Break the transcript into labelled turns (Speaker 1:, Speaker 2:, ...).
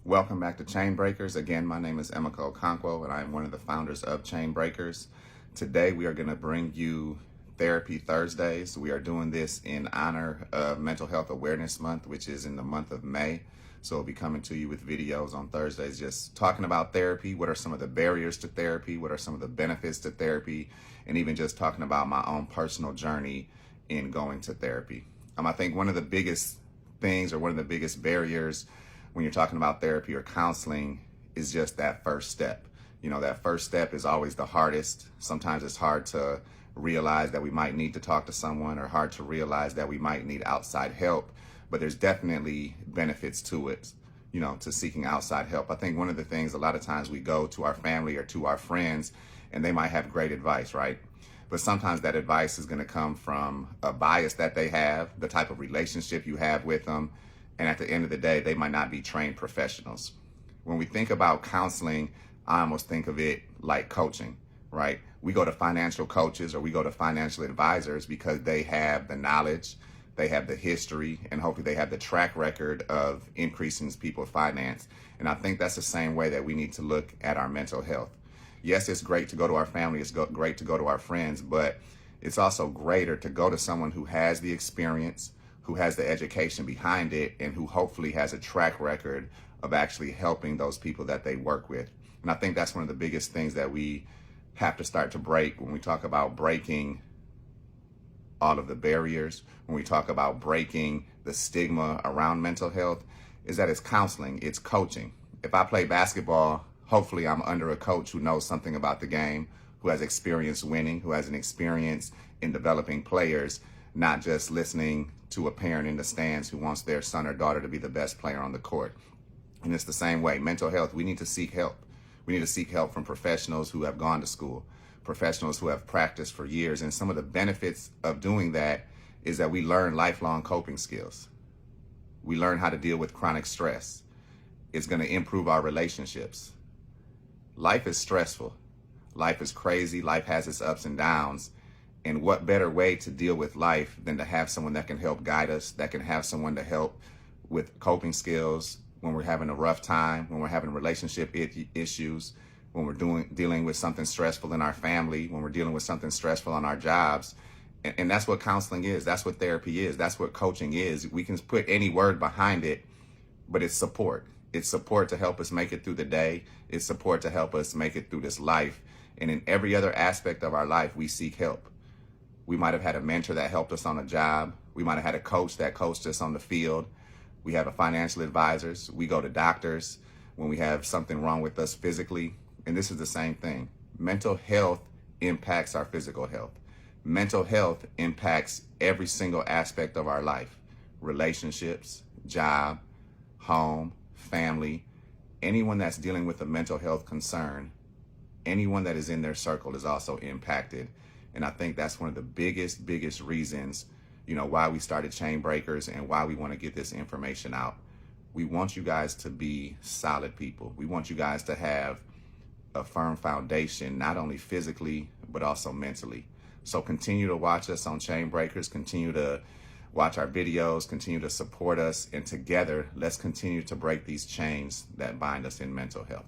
Speaker 1: Welcome back to Chain Breakers. Again, my name is Emeka Okonkwo, and I am one of the founders of Chain Breakers. Today, we are going to bring you Therapy Thursdays. We are doing this in honor of Mental Health Awareness Month, which is in the month of May. So we'll be coming to you with videos on Thursdays, just talking about therapy. What are some of the barriers to therapy? What are some of the benefits to therapy? And even just talking about my own personal journey in going to therapy. I think one of the biggest things, or one of the biggest barriers when you're talking about therapy or counseling, is just that first step. You know, that first step is always the hardest. Sometimes it's hard to realize that we might need to talk to someone, or hard to realize that we might need outside help. But there's definitely benefits to it, you know, to seeking outside help. I think one of the things, a lot of times we go to our family or to our friends and they might have great advice, right? But sometimes that advice is going to come from a bias that they have, the type of relationship you have with them. And at the end of the day, they might not be trained professionals. When we think about counseling, I almost think of it like coaching, right? We go to financial coaches or we go to financial advisors because they have the knowledge, they have the history, and hopefully they have the track record of increasing people's finance. And I think that's the same way that we need to look at our mental health. Yes, it's great to go to our family, it's great to go to our friends, but it's also greater to go to someone who has the experience, who has the education behind it, and who hopefully has a track record of actually helping those people that they work with. And I think that's one of the biggest things that we have to start to break when we talk about breaking all of the barriers, when we talk about breaking the stigma around mental health, is that it's counseling, it's coaching. If I play basketball, hopefully I'm under a coach who knows something about the game, who has experience winning, who has an experience in developing players, not just listening to a parent in the stands who wants their son or daughter to be the best player on the court. And it's the same way. Mental health, we need to seek help. We need to seek help from professionals who have gone to school, professionals who have practiced for years. And some of the benefits of doing that is that we learn lifelong coping skills. We learn how to deal with chronic stress. It's going to improve our relationships. Life is stressful. Life is crazy. Life has its ups and downs. And what better way to deal with life than to have someone that can help guide us, that can have someone to help with coping skills when we're having a rough time, when we're having relationship issues, when we're dealing with something stressful in our family, when we're dealing with something stressful on our jobs. And that's what counseling is. That's what therapy is. That's what coaching is. We can put any word behind it, but it's support. It's support to help us make it through the day. It's support to help us make it through this life. And in every other aspect of our life, we seek help. We might have had a mentor that helped us on a job. We might have had a coach that coached us on the field. We have a financial advisors. We go to doctors when we have something wrong with us physically. And this is the same thing. Mental health impacts our physical health. Mental health impacts every single aspect of our life. Relationships, job, home, family. Anyone that's dealing with a mental health concern, anyone that is in their circle is also impacted. And I think that's one of the biggest reasons, you know, why we started Chain Breakers and why we want to get this information out. We want you guys to be solid people. We want you guys to have a firm foundation, not only physically, but also mentally. So continue to watch us on Chain Breakers, continue to watch our videos, continue to support us, and together, let's continue to break these chains that bind us in mental health.